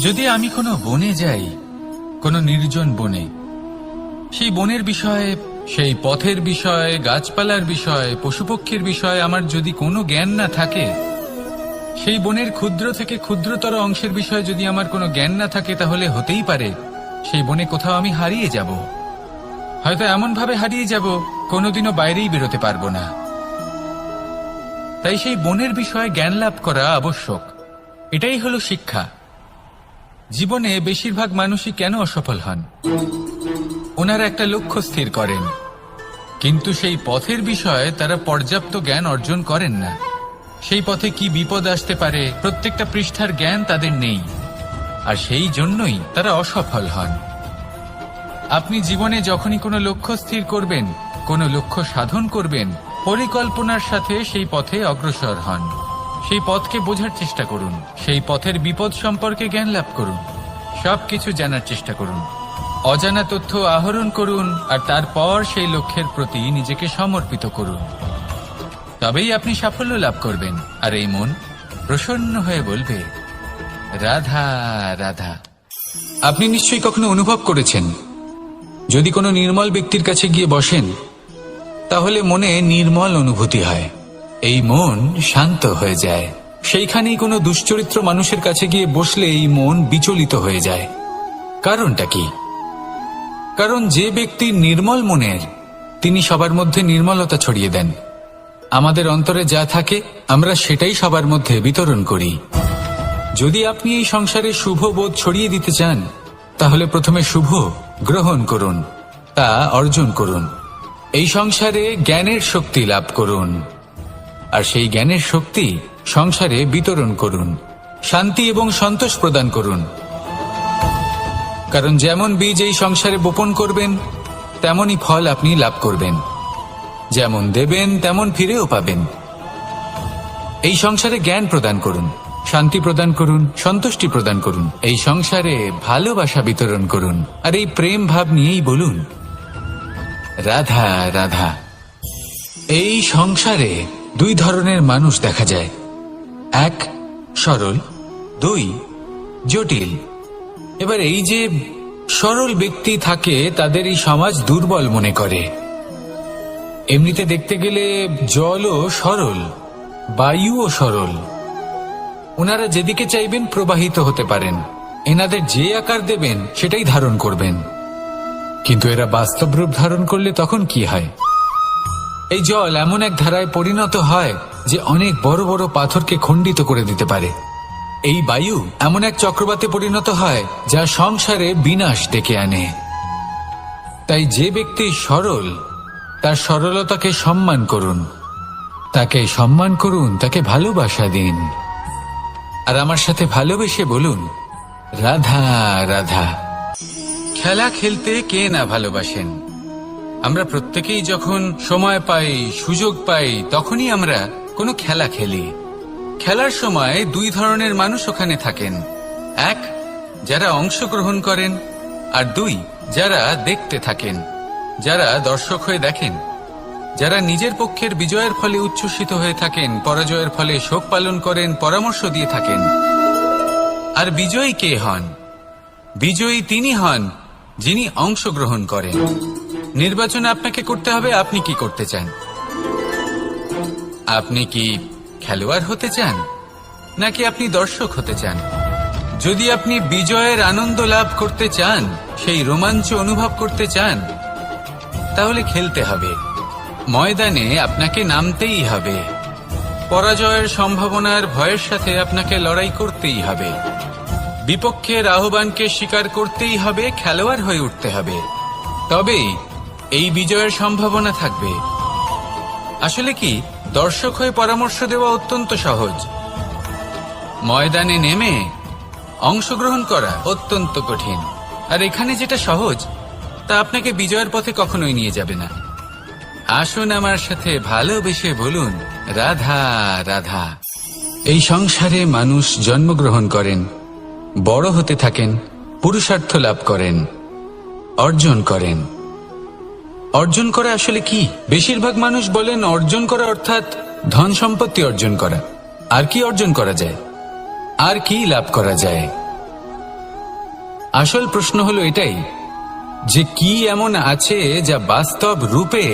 যদি আমি কোনো বনে যাই, কোনো নির্জন বনে, সেই বনের বিষয়ে, সেই পথের বিষয়ে, গাছপালার বিষয়ে, পশুপক্ষীর বিষয়ে আমার যদি কোনো জ্ঞান না থাকে, সেই বনের ক্ষুদ্র থেকে ক্ষুদ্রতর অংশের বিষয়ে যদি আমার কোনো জ্ঞান না থাকে, তাহলে হতেই পারে সেই বনে কোথাও আমি হারিয়ে যাব। হয়তো এমনভাবে হারিয়ে যাব কোনোদিনও বাইরেই বেরোতে পারবো না। তাই সেই বনের বিষয়ে জ্ঞান লাভ করা আবশ্যক। এটাই হলো শিক্ষা। জীবনে বেশিরভাগ মানুষই কেন অসফল হন? ওনারা একটা লক্ষ্য স্থির করেন, কিন্তু সেই পথের বিষয়ে তারা পর্যাপ্ত জ্ঞান অর্জন করেন না। সেই পথে কি বিপদ আসতে পারে প্রত্যেকটা পৃষ্ঠার জ্ঞান তাদের নেই, আর সেই জন্যই তারা অসফল হন। আপনি জীবনে যখনই কোনো লক্ষ্য স্থির করবেন, কোনো লক্ষ্য সাধন করবেন, পরিকল্পনার সাথে সেই পথে অগ্রসর হন। সেই পথকে বোঝার চেষ্টা করুন, সেই পথের বিপদ সম্পর্কে জ্ঞান লাভ করুন, সবকিছু জানার চেষ্টা করুন, অজানা তথ্য আহরণ করুন, আর তারপর সেই লক্ষ্যের প্রতি নিজেকে সমর্পিত করুন। তবেই আপনি সাফল্য লাভ করবেন, আর এই মন প্রসন্ন হয়ে বলবে, রাধা রাধা। আপনি নিশ্চয়ই কখনো অনুভব করেছেন, যদি কোনো নির্মল ব্যক্তির কাছে গিয়ে বসেন, তাহলে মনে নির্মল অনুভূতি হয়, এই মন শান্ত হয়ে যায়। সেইখানেই কোনো দুশ্চরিত্র মানুষের কাছে গিয়ে বসলে এই মন বিচলিত হয়ে যায়। কারণটা কি? কারণ যে ব্যক্তি নির্মল মনের, তিনি সবার মধ্যে নির্মলতা ছড়িয়ে দেন। আমাদের অন্তরে যা থাকে আমরা সেটাই সবার মধ্যে বিতরণ করি। যদি আপনি এই সংসারে শুভ বোধ ছড়িয়ে দিতে চান, তাহলে প্রথমে শুভ গ্রহণ করুন, তা অর্জন করুন। এই সংসারে জ্ঞানের শক্তি লাভ করুন, আর সেই জ্ঞানের শক্তি সংসারে বিতরণ করুন। শান্তি এবং সন্তোষ প্রদান করুন, কারণ যেমন বীজ এই সংসারে বপন করবেন, তেমনই ফল আপনি লাভ করবেন। যেমন দেবেন তেমন ফিরেও পাবেন। এই সংসারে জ্ঞান প্রদান করুন, শান্তি প্রদান করুন, সন্তুষ্টি প্রদান করুন। এই সংসারে ভালোবাসা বিতরণ করুন, আর এই প্রেম ভাব নিয়েই বলুন, রাধা রাধা। এই সংসারে দুই ধরনের মানুষ দেখা যায়, এক সরল, দুই জটিল। এবার এই যে সরল ব্যক্তি থাকে, তাদের এই সমাজ দুর্বল মনে করে। এমনিতে দেখতে গেলে জলও সরল, বায়ুও সরল। ওনারা যেদিকে চাইবেন প্রবাহিত হতে পারেন, এনাদের যে আকার দেবেন সেটাই ধারণ করবেন। কিন্তু এরা বাস্তব রূপ ধারণ করলে তখন কি হয়? এই জল এমন এক ধারায় পরিণত হয় যে অনেক বড় বড় পাথরকে খণ্ডিত করে দিতে পারে। এই বায়ু এমন এক চক্রবাতে পরিণত হয় যা সংসারে বিনাশ ডেকে আনে। তাই যে ব্যক্তি সরল, তার সরলতাকে সম্মান করুন, তাকে সম্মান করুন, তাকে ভালোবাসা দিন, আর আমার সাথে ভালোবেসে বলুন, রাধা রাধা। খেলা খেলতে কে না ভালোবাসেন? আমরা প্রত্যেকেই যখন সময় পাই, সুযোগ পাই, তখনই আমরা কোনো খেলা খেলি। খেলার সময় দুই ধরনের মানুষ ওখানে থাকেন, এক যারা অংশগ্রহণ করেন, আর দুই যারা দেখতে থাকেন, যারা দর্শক হয়ে দেখেন, যারা নিজের পক্ষের বিজয়ের ফলে উচ্ছ্বসিত হয়ে থাকেন, পরাজয়ের ফলে শোক পালন করেন, পরামর্শ দিয়ে থাকেন। আর বিজয়ী কে হন? বিজয়ী তিনি হন যিনি অংশগ্রহণ করেন। নির্বাচন আপনাকে করতে হবে, আপনি কি করতে চান? আপনি কি খেলোয়াড় হতে চান, নাকি আপনি দর্শক হতে চান? যদি আপনি বিজয়ের আনন্দ লাভ করতে চান, সেই রোমাঞ্চ অনুভব করতে চান, তাহলে খেলতে হবে। ময়দানে আপনাকে নামতেই হবে। পরাজয়ের সম্ভাবনার ভয়ের সাথে আপনাকে লড়াই করতেই হবে। বিপক্ষের আহ্বানকে স্বীকার করতেই হবে, খেলোয়াড় হয়ে উঠতে হবে। তবেই এই বিজয়ের সম্ভাবনা থাকবে। আসলে কি, দর্শক হয়ে পরামর্শ দেওয়া অত্যন্ত সহজ, ময়দানে নেমে অংশগ্রহণ করা অত্যন্ত কঠিন। আর এখানে যেটা সহজ, তা আপনাকে বিজয়ের পথে কখনোই নিয়ে যাবে না। আসুন আমার সাথে ভালোবেসে বলুন, রাধা রাধা। এই সংসারে মানুষ জন্মগ্রহণ করেন, বড় হতে থাকেন, পুরুষার্থ লাভ করেন, অর্জন করেন। অর্জন করা আসলে কি? বেশিরভাগ মানুষ বলেন অর্জন করা অর্থাৎ ধন সম্পত্তি অর্জন করা। আর কি অর্জন করা যায়? আর কি লাভ করা যায়? আসল প্রশ্ন হলো এটাই যে কি এমন আছে যা বাস্তব রূপে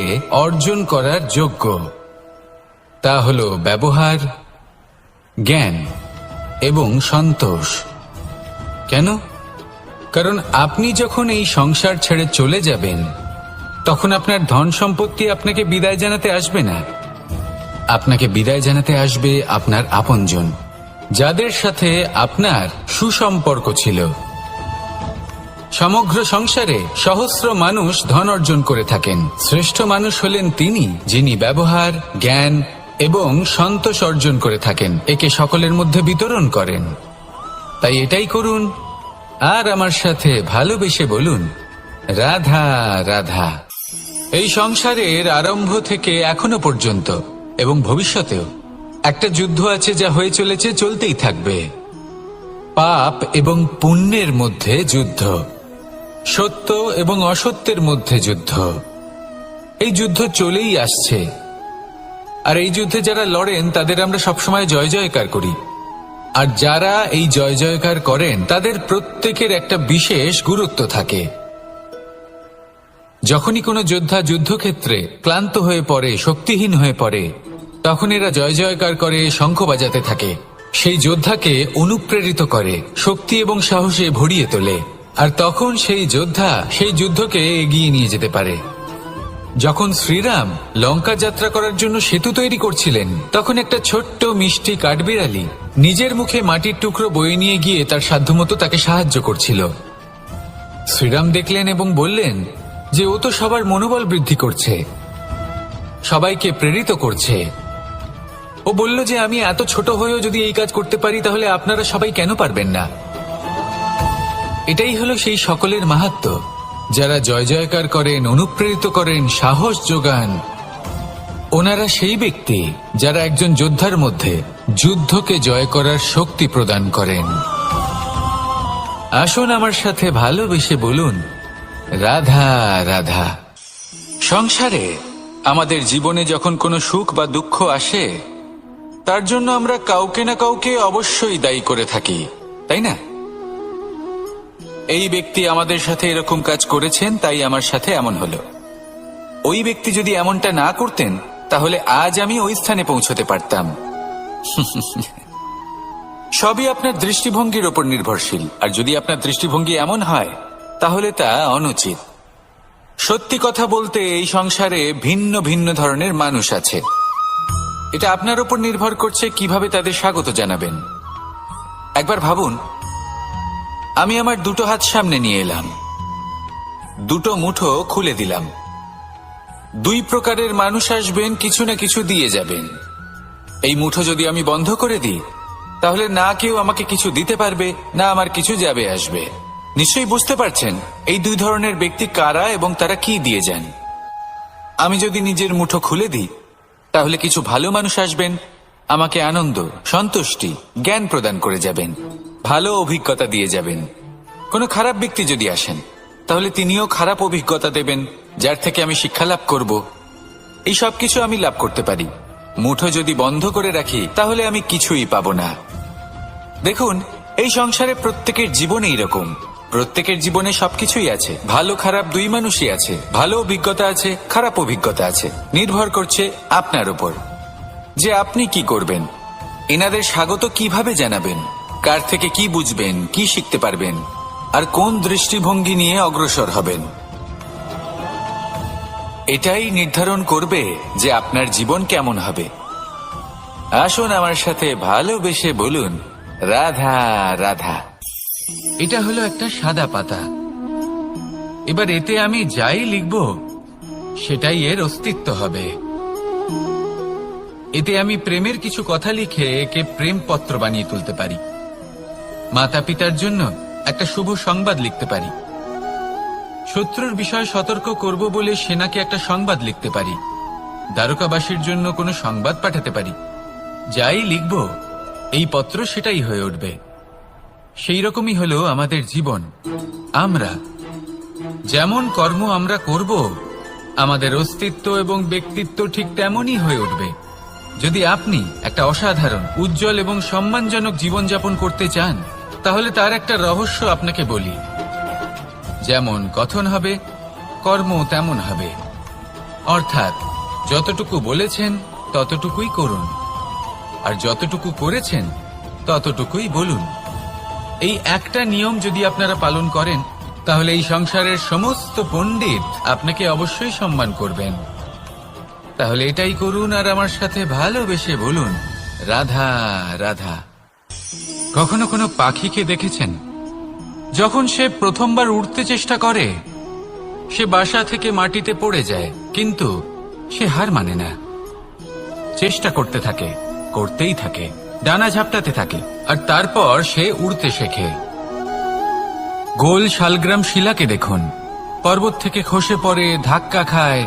অর্জন করার যোগ্য। তা হলো ব্যবহার, জ্ঞান এবং সন্তোষ। কেন? কারণ আপনি যখন এই সংসার ছেড়ে চলে যাবেন তখন আপনার ধন সম্পত্তি আপনাকে বিদায় জানাতে আসবে না। আপনাকে বিদায় জানাতে আসবে আপনার আপনজন, যাদের সাথে আপনার সুসম্পর্ক ছিল। সমগ্র সংসারে সহস্র মানুষ ধন অর্জন করে থাকেন। শ্রেষ্ঠ মানুষ হলেন তিনি যিনি ব্যবহার, জ্ঞান এবং সন্তোষ অর্জন করে থাকেন, একে সকলের মধ্যে বিতরণ করেন। তাই এটাই করুন আর আমার সাথে ভালোবেসে বলুন, রাধা রাধা। এই সংসারের আরম্ভ থেকে এখনো পর্যন্ত এবং ভবিষ্যতেও একটা যুদ্ধ আছে যা হয়ে চলেছে, চলতেই থাকবে। পাপ এবং পুণ্যের মধ্যে যুদ্ধ, সত্য এবং অসত্যের মধ্যে যুদ্ধ। এই যুদ্ধ চলেই আসছে, আর এই যুদ্ধে যারা লড়েন তাদের আমরা সবসময় জয় জয়কার করি। আর যারা এই জয় জয়কার করেন তাদের প্রত্যেকের একটা বিশেষ গুরুত্ব থাকে। যখনই কোনো যোদ্ধা যুদ্ধক্ষেত্রে ক্লান্ত হয়ে পড়ে, শক্তিহীন হয়ে পড়ে, তখন এরা জয় জয়কার করে, শঙ্খ বাজাতে থাকে, সেই যোদ্ধাকে অনুপ্রেরিত করে, শক্তি এবং সাহসে ভরিয়ে তোলে। আর তখন সেই যোদ্ধা সেই যুদ্ধকে এগিয়ে নিয়ে যেতে পারে। যখন শ্রীরাম লঙ্কা যাত্রা করার জন্য সেতু তৈরি করছিলেন, তখন একটা ছোট্ট মিষ্টি কাঠবিড়ালি নিজের মুখে মাটির টুকরো বয়ে নিয়ে গিয়ে তার সাধ্যমতো তাকে সাহায্য করছিল। শ্রীরাম দেখলেন এবং বললেন যে ও তো সবার মনোবল বৃদ্ধি করছে, সবাইকে প্রেরিত করছে। ও বলল যে আমি এত ছোট হয়েও যদি এই কাজ করতে পারি, তাহলে আপনারা সবাই কেন পারবেন না? এটাই হলো সেই সকলের মাহাত্ম্য, যারা জয় জয়কার করেন, অনুপ্রেরিত করেন, সাহস যোগান। ওনারা সেই ব্যক্তি যারা একজন যোদ্ধার মধ্যে যুদ্ধকে জয় করার শক্তি প্রদান করেন। আসুন আমার সাথে ভালোবেসে বলুন, রাধা রাধা। সংসারে আমাদের জীবনে যখন কোনো সুখ বা দুঃখ আসে, তার জন্য আমরা কাউকে না কাউকে অবশ্যই দায়ী করে থাকি, তাই না? এই ব্যক্তি আমাদের সাথে এরকম কাজ করেছেন, তাই আমার সাথে এমন হলো। ওই ব্যক্তি যদি এমনটা না করতেন, তাহলে আজ আমি ওই স্থানে পৌঁছতে পারতাম। সবই আপনার দৃষ্টিভঙ্গির ওপর নির্ভরশীল, আর যদি আপনার দৃষ্টিভঙ্গি এমন হয় তাহলে তা অনুচিত। সত্যি কথা বলতে এই সংসারে ভিন্ন ভিন্ন ধরনের মানুষ আছে। এটা আপনার ওপর নির্ভর করছে কিভাবে তাদের স্বাগত জানাবেন। একবার ভাবুন, আমি আমার দুটো হাত সামনে নিয়ে এলাম, দুটো মুঠো খুলে দিলাম। দুই প্রকারের মানুষ আসবেন, কিছু না কিছু দিয়ে যাবেন। এই মুঠো যদি আমি বন্ধ করে দিই, তাহলে না কেউ আমাকে কিছু দিতে পারবে, না আমার কিছু যাবে আসবে। নিশ্চয়ই বুঝতে পারছেন এই দুই ধরনের ব্যক্তি কারা এবং তারা কি দিয়ে যান। আমি যদি নিজের মুঠো খুলে দিই, তাহলে কিছু ভালো মানুষ আসবেন, আমাকে আনন্দ, সন্তুষ্টি, জ্ঞান প্রদান করে যাবেন, ভালো অভিজ্ঞতা দিয়ে যাবেন। কোনো খারাপ ব্যক্তি যদি আসেন, তাহলে তিনিও খারাপ অভিজ্ঞতা দেবেন, যার থেকে আমি শিক্ষা লাভ করব। এই সব কিছু আমি লাভ করতে পারি। মুঠো যদি বন্ধ করে রাখি, তাহলে আমি কিছুই পাবো না। দেখুন, এই সংসারে প্রত্যেকের জীবনে এইরকম। প্রত্যেকের জীবনে সবকিছুই আছে, ভালো খারাপ দুই মানুষই আছে, ভালো অভিজ্ঞতা আছে, খারাপ অভিজ্ঞতা আছে। নির্ভর করছে আপনার উপর যে আপনি কি করবেন, এনাদের স্বাগত কিভাবে জানাবেন, কার থেকে কি বুঝবেন, কি শিখতে পারবেন, আর কোন দৃষ্টিভঙ্গি নিয়ে অগ্রসর হবেন। এটাই নির্ধারণ করবে যে আপনার জীবন কেমন হবে। আসুন আমার সাথে ভালোবেসে বলুন, রাধা রাধা। এটা হলো একটা সাদা পাতা। এবার এতে আমি যাই লিখব, সেটাই এর অস্তিত্ব হবে। এতে আমি প্রেমের কিছু কথা লিখে একে প্রেমপত্র বানিয়ে তুলতে পারি। মাতা পিতার জন্য একটা শুভ সংবাদ লিখতে পারি। শত্রুর বিষয়ে সতর্ক করব বলে সেনাকে একটা সংবাদ লিখতে পারি। দ্বারকাবাসীর জন্য কোনো সংবাদ পাঠাতে পারি। যাই লিখব, এই পত্র সেটাই হয়ে উঠবে। সেই রকমই হলো আমাদের জীবন। আমরা যেমন কর্ম আমরা করব, আমাদের অস্তিত্ব এবং ব্যক্তিত্ব ঠিক তেমনই হয়ে উঠবে। যদি আপনি একটা অসাধারণ, উজ্জ্বল এবং সম্মানজনক জীবনযাপন করতে চান, তাহলে তার একটা রহস্য আপনাকে বলি। যেমন কথন হবে, কর্ম তেমন হবে। অর্থাৎ যতটুকু বলেছেন ততটুকুই করুন, আর যতটুকু করেছেন ততটুকুই বলুন। এই একটা নিয়ম যদি আপনারা পালন করেন, তাহলে এই সংসারের সমস্ত পণ্ডিত আপনাকে অবশ্যই সম্মান করবেন। তাহলে এটাই করুন আর আমার সাথে ভালোবেসে বলুন, রাধা রাধা। কখনো কোনো পাখিকে দেখেছেন? যখন সে প্রথমবার উড়তে চেষ্টা করে, সে বাসা থেকে মাটিতে পড়ে যায়, কিন্তু সে হার মানে না, চেষ্টা করতে থাকে, করতেই থাকে, ডানা ঝাপটাতে থাকে, আর তারপর সে উড়তে শেখে। গোল শালগ্রাম শিলাকে দেখুন, পর্বত থেকে খসে পড়ে, ধাক্কা খায়,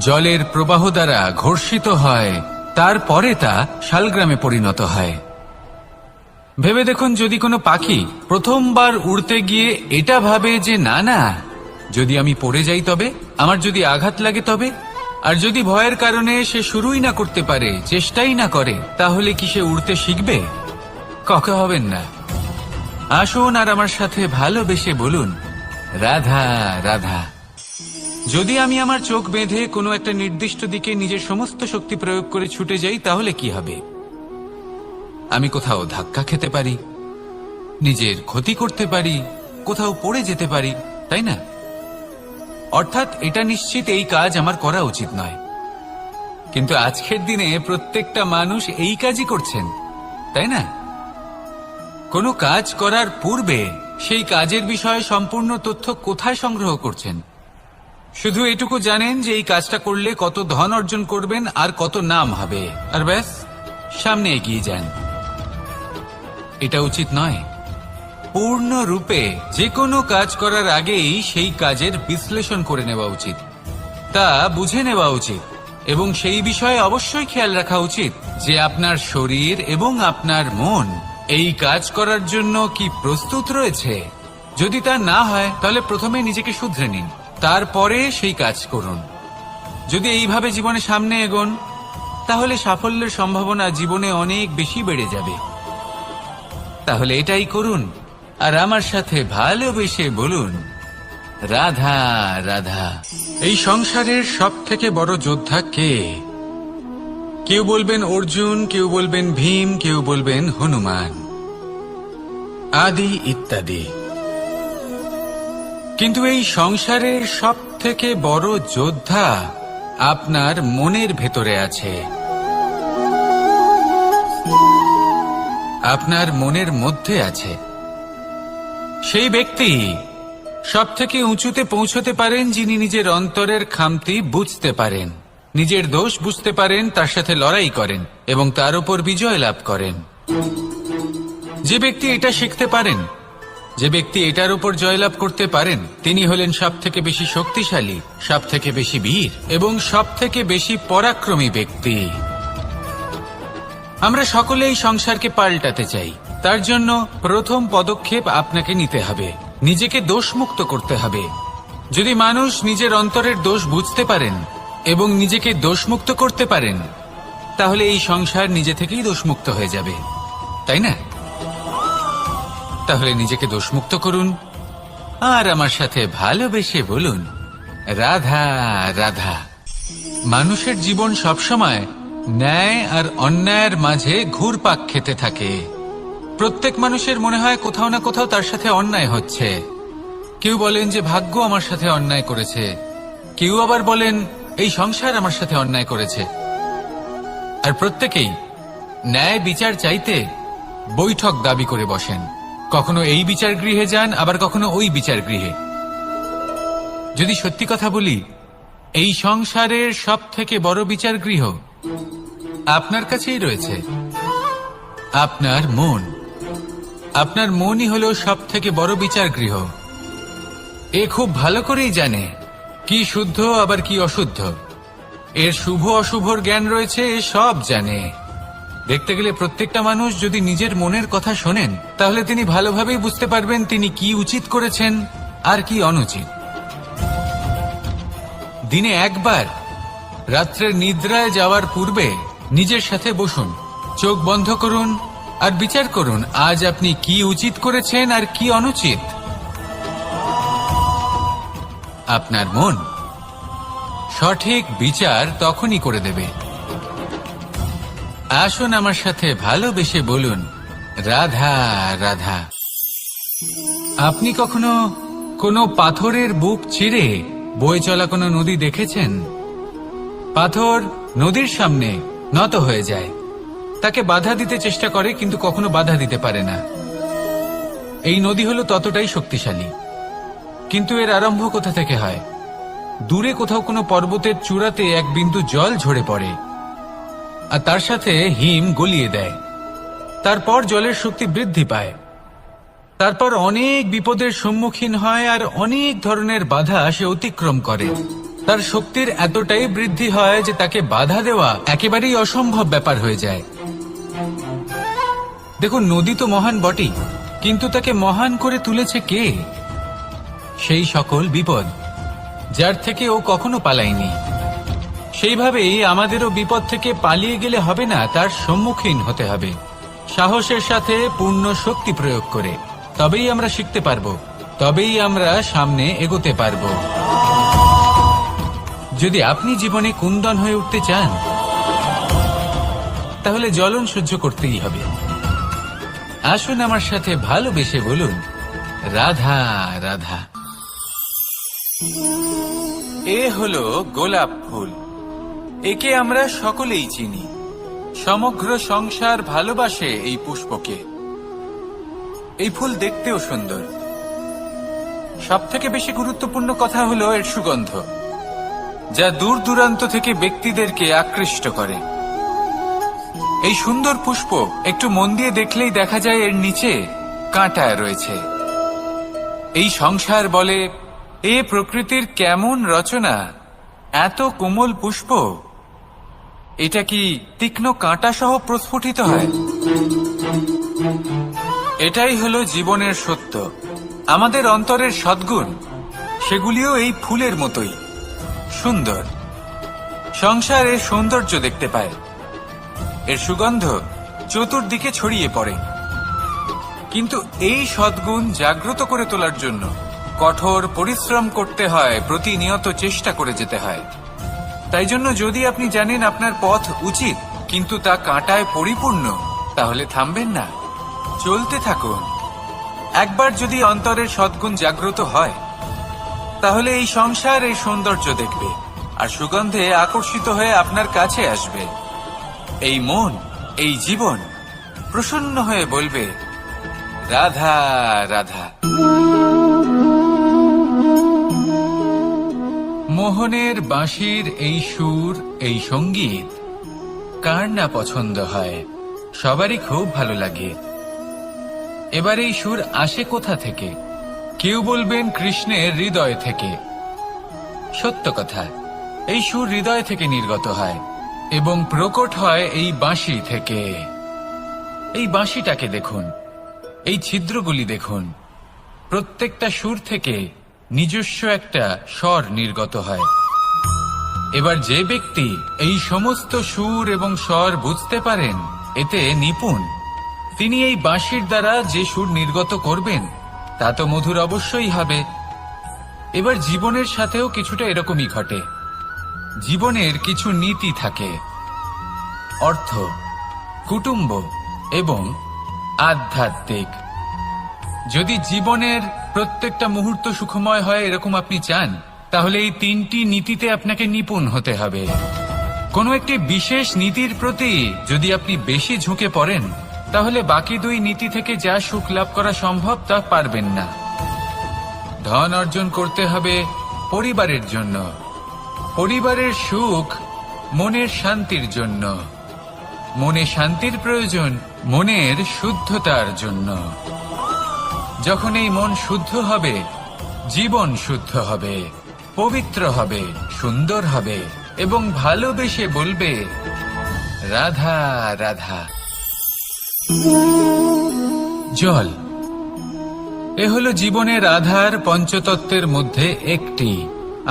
জলের প্রবাহ দ্বারা ঘর্ষিত হয়, তারপরে তা শালগ্রামে পরিণত হয়। ভেবে দেখুন, যদি কোনো পাখি প্রথমবার উড়তে গিয়ে এটা ভাবে যে না না, যদি আমি পড়ে যাই তবে, আমার যদি আঘাত লাগে তবে, আর যদি ভয়ের কারণে সে শুরুই না করতে পারে, চেষ্টাই না করে, তাহলে কি সে উড়তে শিখবে? কখনো হবেন না। আসুন আর আমার সাথে ভালোবেসে বলুন, রাধা রাধা। যদি আমি আমার চোখ বেঁধে কোনো একটা নির্দিষ্ট দিকে নিজের সমস্ত শক্তি প্রয়োগ করে ছুটে যাই, তাহলে কি হবে? আমি কোথাও ধাক্কা খেতে পারি, নিজের ক্ষতি করতে পারি, কোথাও পড়ে যেতে পারি, তাই না? অর্থাৎ এটা নিশ্চিত এই কাজ আমার করা উচিত নয়। কিন্তু আজকের দিনে প্রত্যেকটা মানুষ এই কাজই করছেন, তাই না? কোনো কাজ করার পূর্বে সেই কাজের বিষয়ে সম্পূর্ণ তথ্য কোথায় সংগ্রহ করছেন? শুধু এটুকু জানেন যে এই কাজটা করলে কত ধন অর্জন করবেন আর কত নাম হবে, আর ব্যাস, সামনে এগিয়ে যান। এটা উচিত নয়। পূর্ণরূপে যে কোনো কাজ করার আগেই সেই কাজের বিশ্লেষণ করে নেওয়া উচিত, তা বুঝে নেওয়া উচিত, এবং সেই বিষয়ে অবশ্যই খেয়াল রাখা উচিত যে আপনার শরীর এবং আপনার মন এই কাজ করার জন্য কি প্রস্তুত রয়েছে। যদি তা না হয়, তাহলে প্রথমে নিজেকে শুধরে নিন, তারপরে সেই কাজ করুন। যদি এইভাবে জীবনে সামনে এগোন, তাহলে সাফল্যের সম্ভাবনা জীবনে অনেক বেশি বেড়ে যাবে। তাহলে এটাই করুন আর আমার সাথে ভালোবেসে বলুন, রাধা রাধা। এই সংসারের সব থেকে বড় যোদ্ধা কে? কেউ বলবেন অর্জুন, কেউ বলবেন ভীম, কেউ বলবেন হনুমান, আদি ইত্যাদি। কিন্তু এই সংসারের সব থেকে বড় যোদ্ধা আপনার মনের ভেতরে আছে, আপনার মনের মধ্যে আছে। সেই ব্যক্তি সব থেকে উঁচুতে পৌঁছতে পারেন যিনি নিজের অন্তরের খামতি বুঝতে পারেন, নিজের দোষ বুঝতে পারেন, তার সাথে লড়াই করেন এবং তার উপর বিজয় লাভ করেন। যে ব্যক্তি এটা শিখতে পারেন, যে ব্যক্তি এটার উপর জয়লাভ করতে পারেন, তিনি হলেন সব থেকে বেশি শক্তিশালী, সব থেকে বেশি বীর এবং সব থেকে বেশি পরাক্রমী ব্যক্তি। আমরা সকলে এই সংসারকে পাল্টাতে চাই। তার জন্য প্রথম পদক্ষেপ আপনাকে নিতে হবে, নিজেকে দোষমুক্ত করতে হবে। যদি মানুষ নিজের অন্তরের দোষ বুঝতে পারেন এবং নিজেকে দোষমুক্ত করতে পারেন, তাহলে এই সংসার নিজে থেকেই দোষমুক্ত হয়ে যাবে, তাই না? তাহলে নিজেকে দোষমুক্ত করুন আর আমার সাথে ভালোবেসে বলুন, রাধা রাধা। মানুষের জীবন সবসময় ন্যায় আর অন্যায়ের মাঝে ঘুরপাক খেতে থাকে। প্রত্যেক মানুষের মনে হয় কোথাও না কোথাও তার সাথে অন্যায় হচ্ছে। কেউ বলেন যে ভাগ্য আমার সাথে অন্যায় করেছে, কেউ আবার বলেন এই সংসার আমার সাথে অন্যায় করেছে। আর প্রত্যেকেই ন্যায় বিচার চাইতে বৈঠক দাবি করে বসেন। কখনো এই বিচার গৃহে যান, আবার কখনো ওই বিচার গৃহে। যদি সত্যি কথা বলি, এই সংসারের সব থেকে বড় বিচার গৃহ আপনার কাছেই রয়েছে, আপনার মন। আপনার মনই হলো সব থেকে বড় বিচার গৃহ। এ খুব ভালো করেই জানে কি শুদ্ধ আবার কি অশুদ্ধ, এর শুভ অশুভর জ্ঞান রয়েছে, এ সব জানে। দেখতে গেলে প্রত্যেকটা মানুষ যদি নিজের মনের কথা শোনেন, তাহলে তিনি ভালোভাবেই বুঝতে পারবেন তিনি কি উচিত করেছেন আর কি অনুচিত। দিনে একবার রাত্রের নিদ্রায় যাওয়ার পূর্বে নিজের সাথে বসুন, চোখ বন্ধ করুন আর বিচার করুন আজ আপনি কি উচিত করেছেন আর কি অনুচিত। আপনার মন সঠিক বিচার তখনই করে দেবে। আসুন আমার সাথে ভালোবেসে বলুন, রাধা রাধা। আপনি কখনো কোনো পাথরের বুক চিরে বয়ে চলা কোনো নদী দেখেছেন? পাথর নদীর সামনে নত হয়ে যায়, তাকে বাধা দিতে চেষ্টা করে কিন্তু কখনো বাধা দিতে পারে না। এই নদী হলো ততটাই শক্তিশালী, কিন্তু এর আরম্ভ কোথা থেকে হয়? দূরে কোথাও কোনো পর্বতের চূড়াতে এক বিন্দু জল ঝরে পড়ে আর তার সাথে হিম গলিয়ে দেয়। তারপর জলের শক্তি বৃদ্ধি পায়, তারপর অনেক বিপদের সম্মুখীন হয় আর অনেক ধরনের বাধা সে অতিক্রম করে। তার শক্তির এতটাই বৃদ্ধি হয় যে তাকে বাধা দেওয়া একেবারেই অসম্ভব ব্যাপার হয়ে যায়। দেখুন, নদী তো মহান বটেই, কিন্তু তাকে মহান করে তুলেছে কে? সেই সকল বিপদ যার থেকে ও কখনো পালায়নি। সেইভাবেই আমাদেরও বিপদ থেকে পালিয়ে গেলে হবে না, তার সম্মুখীন হতে হবে সাহসের সাথে, পূর্ণ শক্তি প্রয়োগ করে। তবেই আমরা শিখতে পারবো, তবেই আমরা সামনে এগোতে পারবো। যদি আপনি জীবনে কুন্দন হয়ে উঠতে চান, তাহলে জ্বলন সহ্য করতেই হবে। আসুন আমার সাথে ভালোবেসে বলুন, রাধা রাধা। এ হলো গোলাপ ফুল, একে আমরা সকলেই চিনি। সমগ্র সংসার ভালোবাসে এই পুষ্পকে। এই ফুল দেখতেও সুন্দর। সবথেকে বেশি গুরুত্বপূর্ণ কথা হলো এর সুগন্ধ, যা দূর দূরান্ত থেকে ব্যক্তিদেরকে আকৃষ্ট করে। এই সুন্দর পুষ্প একটু মন দিয়ে দেখলেই দেখা যায় এর নিচে কাঁটা রয়েছে। এই সংসার বলে, এ প্রকৃতির কেমন রচনা, এত কোমল পুষ্প, এটা কি তীক্ষ্ণ কাঁটা সহ প্রস্ফুটিত হয়? এটাই হলো জীবনের সত্য। আমাদের অন্তরের সদ্গুণ, সেগুলিও এই ফুলের মতোই সুন্দর। সংসার এর সৌন্দর্য দেখতে পায়, এর সুগন্ধ চতুর্দিকে ছড়িয়ে পড়ে। কিন্তু এই সদ্গুণ জাগ্রত করে তোলার জন্য কঠোর পরিশ্রম করতে হয়, প্রতিনিয়ত চেষ্টা করে যেতে হয়। তাই জন্য যদি আপনি জানেন আপনার পথ উচিত কিন্তু তা কাঁটায় পরিপূর্ণ, তাহলে থামবেন না, চলতে থাকুন। একবার যদি অন্তরের সদ্গুণ জাগ্রত হয়, তাহলে এই সংসার এই সৌন্দর্য দেখবে আর সুগন্ধে আকর্ষিত হয়ে আপনার কাছে আসবে। এই মন, এই জীবন প্রসন্ন হয়ে বলবে, রাধা রাধা। মোহনের বাঁশির এই সুর, এই সঙ্গীত কার না পছন্দ হয়? সবারই খুব ভালো লাগে। এবার এই সুর আসে কোথা থেকে? কেউ বলবেন কৃষ্ণের হৃদয় থেকে। সত্য কথা, এই সুর হৃদয় থেকে নির্গত হয় এবং প্রকট হয় এই বাঁশি থেকে। এই বাঁশিটাকে দেখুন, এই ছিদ্রগুলি দেখুন, প্রত্যেকটা সুর থেকে নিজস্ব একটা স্বর নির্গত হয়। এবার যে ব্যক্তি এই সমস্ত সুর এবং স্বর বুঝতে পারেন, এতে নিপুণ, তিনি এই বাঁশির দ্বারা যে সুর নির্গত করবেন তা তো মধুর অবশ্যই হবে। এবার জীবনের সাথেও কিছুটা এরকমই ঘটে। জীবনের কিছু নীতি থাকে, অর্থ, কুটুম্ব এবং আধ্যাত্মিক। যদি জীবনের প্রত্যেকটা মুহূর্ত সুখময় হয় এরকম আপনি চান, তাহলে এই তিনটি নীতিতে আপনাকে নিপুণ হতে হবে। কোনো একটি বিশেষ নীতির প্রতি যদি আপনি বেশি ঝুঁকে পড়েন, তাহলে বাকি দুই নীতি থেকে যা সুখ লাভ করা সম্ভব তা পারবেন না। ধন অর্জন করতে হবে পরিবারের জন্য, পরিবারের সুখ মনের শান্তির জন্য, মনে শান্তির প্রয়োজন মনের শুদ্ধতার জন্য। যখন এই মন শুদ্ধ হবে, জীবন শুদ্ধ হবে, পবিত্র হবে, সুন্দর হবে এবং ভালোবেসে বলবে, রাধা রাধা। জল, এ হলো জীবনের আধার পঞ্চতত্ত্বের মধ্যে একটি,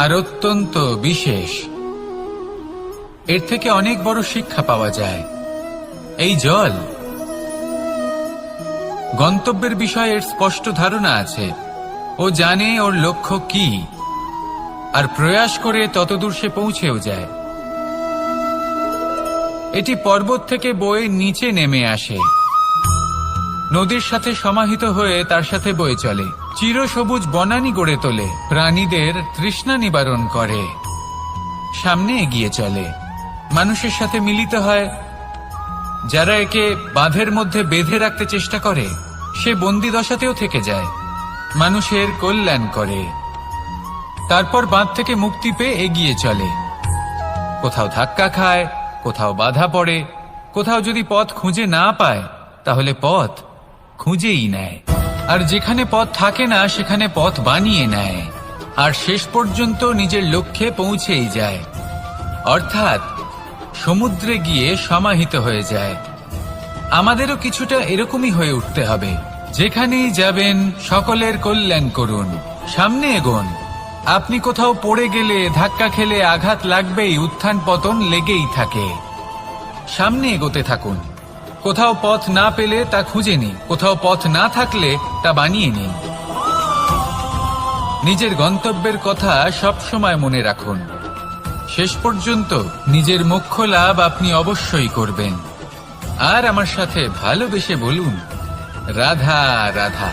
আর অত্যন্ত বিশেষ। এর থেকে অনেক বড় শিক্ষা পাওয়া যায়। এই জল, গন্তব্যের বিষয়ে এর স্পষ্ট ধারণা আছে। ও জানে ওর লক্ষ্য কি। আর প্রয়াস করে ততদূর সে পৌঁছেও যায়। এটি পর্বত থেকে বয়ে নিচে নেমে আসে, নদীর সাথে সমাহিত হয়ে তার সাথে বয়ে চলে, চিরসবুজ বনানী গড়ে তোলে, প্রাণীদের তৃষ্ণা নিবারণ করে, সামনে এগিয়ে চলে, মানুষের সাথে মিলিত হয়। যারা একে বাঁধের মধ্যে বেঁধে রাখতে চেষ্টা করে সে বন্দি দশাতেও থেকে যায়, মানুষের কল্যাণ করে। তারপর বাঁধ থেকে মুক্তি পেয়ে এগিয়ে চলে, কোথাও ধাক্কা খায়, কোথাও বাধা পড়ে, কোথাও যদি পথ খুঁজে না পায় তাহলে পথ খুঁজেই নেয়, আর যেখানে পথ থাকে না সেখানে পথ বানিয়ে নেয়, আর শেষ পর্যন্ত নিজের লক্ষ্যে পৌঁছেই যায়, অর্থাৎ সমুদ্রে গিয়ে সমাহিত হয়ে যায়। আমাদেরও কিছুটা এরকমই হয়ে উঠতে হবে। যেখানেই যাবেন সকলের কল্যাণ করুন, সামনে এগোন। আপনি কোথাও পড়ে গেলে, ধাক্কা খেলে আঘাত লাগবেই, উত্থান পতন লেগেই থাকে। সামনে এগোতে থাকুন। কোথাও পথ না পেলে তা খুঁজে নিন, কোথাও পথ না থাকলে তা বানিয়ে নিন। নিজের গন্তব্যের কথা সব সময় মনে রাখুন। শেষ পর্যন্ত নিজের মোক্ষ লাভ আপনি অবশ্যই করবেন। আর আমার সাথে ভালোবেসে বলুন, রাধা রাধা।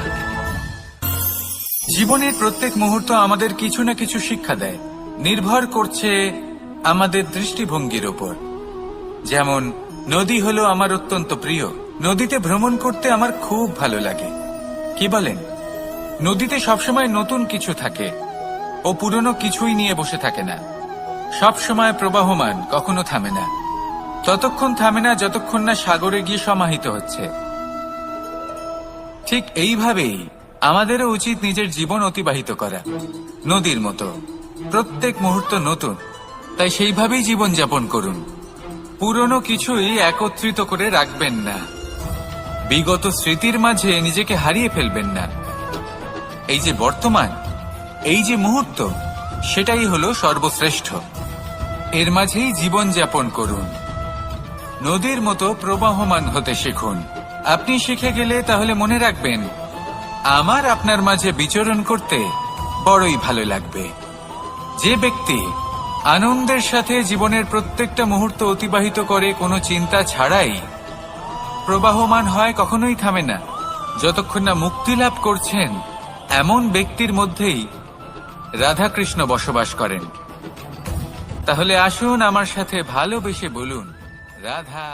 জীবনের প্রত্যেক মুহূর্ত আমাদের কিছু না কিছু শিক্ষা দেয়, নির্ভর করছে আমাদের দৃষ্টিভঙ্গির ওপর। যেমন নদী হলো আমার অত্যন্ত প্রিয়, নদীতে ভ্রমণ করতে আমার খুব ভালো লাগে। কি বলেন? নদীতে সবসময় নতুন কিছু থাকে, ও পুরনো কিছুই নিয়ে বসে থাকে না, সব সময় প্রবাহমান, কখনো থামে না। ততক্ষণ থামে না যতক্ষণ না সাগরে গিয়ে সমাহিত হচ্ছে। ঠিক এইভাবেই আমাদেরও উচিত নিজের জীবন অতিবাহিত করা, নদীর মতো। প্রত্যেক মুহূর্ত নতুন, তাই সেইভাবেই জীবন যাপন করুন। পুরনো কিছুই একত্রিত করে রাখবেন না, বিগত স্মৃতির মাঝে নিজেকে হারিয়ে ফেলবেন না। এই যে বর্তমান, এই যে মুহূর্ত, সেটাই হলো সর্বশ্রেষ্ঠ। এর মাঝেই জীবন যাপন করুন, নদীর মতো প্রবাহমান হতে শিখুন। আপনি শিখে গেলে তাহলে মনে রাখবেন, আমার আপনার মাঝে বিচরণ করতে বড়ই ভালো লাগবে। যে ব্যক্তি আনন্দের সাথে জীবনের প্রত্যেকটা মুহূর্ত অতিবাহিত করে কোনো চিন্তা ছাড়াই, প্রবাহমান হয়, কখনোই থামে না, যতক্ষণ না মুক্তি লাভ করছেন, এমন ব্যক্তির মধ্যেই রাধাকৃষ্ণ বসবাস করেন। তাহলে আসুন আমার সাথে ভালোবেসে বলুন, রাধা।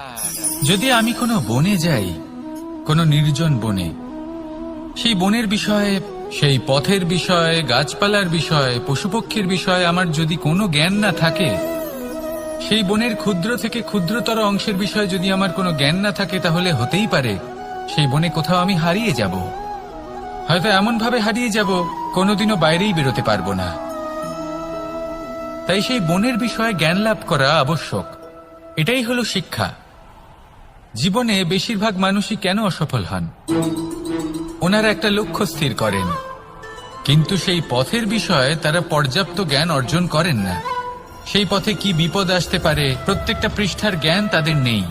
যদি আমি কোনো বনে যাই, কোনো নির্জন বনে, সেই বনের বিষয়ে, সেই পথের বিষয়ে, গাছপালার বিষয়ে, পশুপক্ষীর বিষয়ে আমার যদি কোনো জ্ঞান না থাকে, সেই বনের ক্ষুদ্র থেকে ক্ষুদ্রতর অংশের বিষয়ে যদি আমার কোনো জ্ঞান না থাকে, তাহলে হতেই পারে সেই বনে কোথাও আমি হারিয়ে যাব। হয়তো এমন ভাবে হারিয়ে যাব, কোনোদিনও বাইরেই বেরোতে পারবো না। তাই সেই বনের বিষয়ে জ্ঞান লাভ করা আবশ্যক। এটাই হলো শিক্ষা। জীবনে বেশিরভাগ মানুষই কেন অসফল হন? ওনারা একটা লক্ষ্য স্থির করেন, কিন্তু সেই পথের বিষয়ে তারা পর্যাপ্ত জ্ঞান অর্জন করেন না। সেই পথে কি বিপদ আসতে পারে প্রত্যেকটা পৃষ্ঠার জ্ঞান তাদের নেই,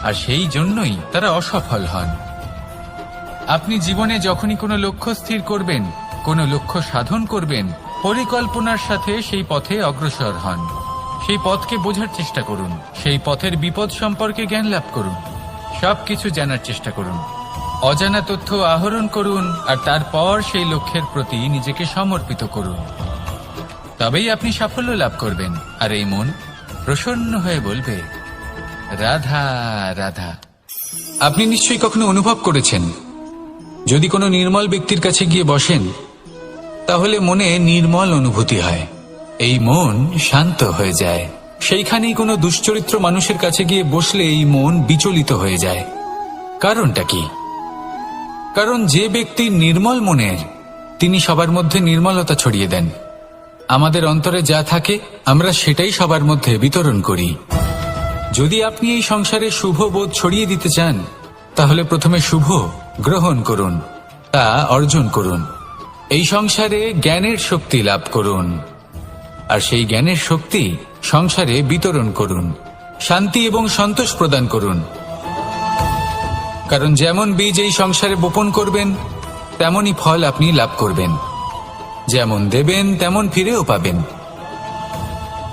আর সেই জন্যই তারা অসফল হন। আপনি জীবনে যখনই কোনো লক্ষ্য স্থির করবেন, কোনো লক্ষ্য সাধন করবেন, পরিকল্পনার সাথে সেই পথে অগ্রসর হন। সেই পথকে বোঝার চেষ্টা করুন, সেই পথের বিপদ সম্পর্কে জ্ঞান লাভ করুন, সবকিছু জানার চেষ্টা করুন, অজানা তথ্য আহরণ করুন, আর তারপর সেই লক্ষ্যের প্রতি নিজেকে সমর্পিত করুন। তবেই আপনি সাফল্য লাভ করবেন, আর এই মন প্রসন্ন হয়ে বলবে, রাধা রাধা। আপনি নিশ্চয়ই কখনো অনুভব করেছেন, যদি কোনো নির্মল ব্যক্তির কাছে গিয়ে বসেন, তাহলে মনে নির্মল অনুভূতি হয়, এই মন শান্ত হয়ে যায়। সেইখানেই কোনো দুশ্চরিত্র মানুষের কাছে গিয়ে বসলে এই মন বিচলিত হয়ে যায়। কারণটা কি? কারণ যে ব্যক্তি নির্মল মনের, তিনি সবার মধ্যে নির্মলতা ছড়িয়ে দেন। আমাদের অন্তরে যা থাকে আমরা সেটাই সবার মধ্যে বিতরণ করি। যদি আপনি এই সংসারে শুভ বোধ ছড়িয়ে দিতে চান, তাহলে প্রথমে শুভ গ্রহণ করুন, তা অর্জন করুন। এই সংসারে জ্ঞানের শক্তি লাভ করুন, আর সেই জ্ঞানের শক্তি সংসারে বিতরণ করুন। শান্তি এবং সন্তোষ প্রদান করুন। কারণ যেমন বীজ এই সংসারে বপন করবেন, তেমনই ফল আপনি লাভ করবেন। যেমন দেবেন তেমন ফিরেও পাবেন।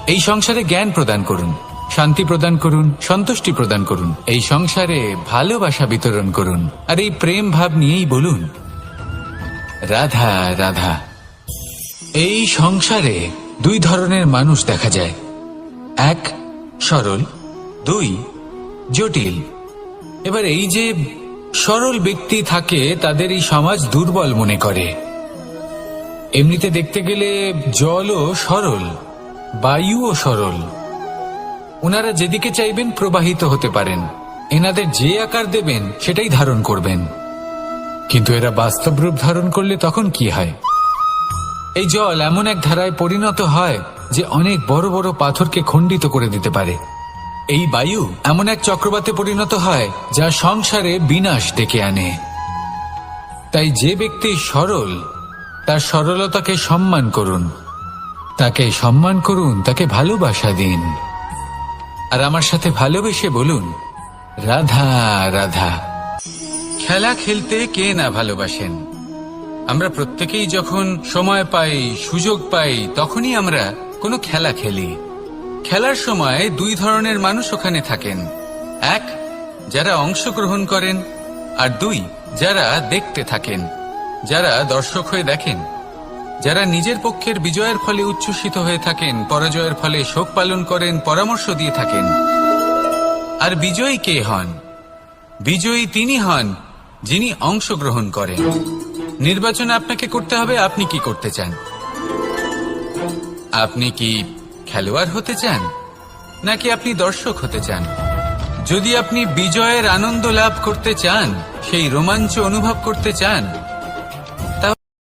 এই সংসারে জ্ঞান প্রদান করুন, শান্তি প্রদান করুন, সন্তুষ্টি প্রদান করুন। এই সংসারে ভালোবাসা বিতরণ করুন, আর এই প্রেম ভাব নিয়েই বলুন রাধা রাধা। এই সংসারে দুই ধরনের মানুষ দেখা যায়, এক সরল, দুই জটিল। এবার এই যে সরল ব্যক্তি থাকে তাদের এই সমাজ দুর্বল মনে করে। এমনিতে দেখতে গেলে জলও সরল, বায়ুও সরল। ওনারা যেদিকে চাইবেন প্রবাহিত হতে পারেন, এনাদের যে আকার দেবেন সেটাই ধারণ করবেন। কিন্তু এরা বাস্তব রূপ ধারণ করলে তখন কি হয়? এই জল এমন এক ধারায় পরিণত হয় যে অনেক বড় বড় পাথরকে খণ্ডিত করে দিতে পারে। এই বায়ু এমন এক চক্রবাতে পরিণত হয় যা সংসারে বিনাশ ডেকে আনে। তাই যে ব্যক্তি সরল তার সরলতাকে সম্মান করুন, তাকে সম্মান করুন, তাকে ভালোবাসা দিন। আর আমার সাথে ভালোবেসে বলুন রাধা রাধা। খেলা খেলতে কে না ভালোবাসেন? আমরা প্রত্যেকেই যখন সময় পাই, সুযোগ পাই, তখনই আমরা কোনো খেলা খেলি। খেলার সময় দুই ধরনের মানুষ ওখানে থাকেন, এক যারা অংশগ্রহণ করেন, আর দুই যারা দেখতে থাকেন, যারা দর্শক হয়ে দেখেন, যারা নিজের পক্ষের বিজয়ের ফলে উচ্ছ্বসিত হয়ে থাকেন, পরাজয়ের ফলে শোক পালন করেন, পরামর্শ দিয়ে থাকেন। আর বিজয়ী কে হন? বিজয়ী তিনি হন যিনি অংশগ্রহণ করেন। নির্বাচনে আপনাকে করতে হবে আপনি কি করতে চান। আপনি কি খেলোয়াড় হতে চান, নাকি আপনি দর্শক হতে চান? যদি আপনি বিজয়ের আনন্দ লাভ করতে চান, সেই রোমাঞ্চ অনুভব করতে চান,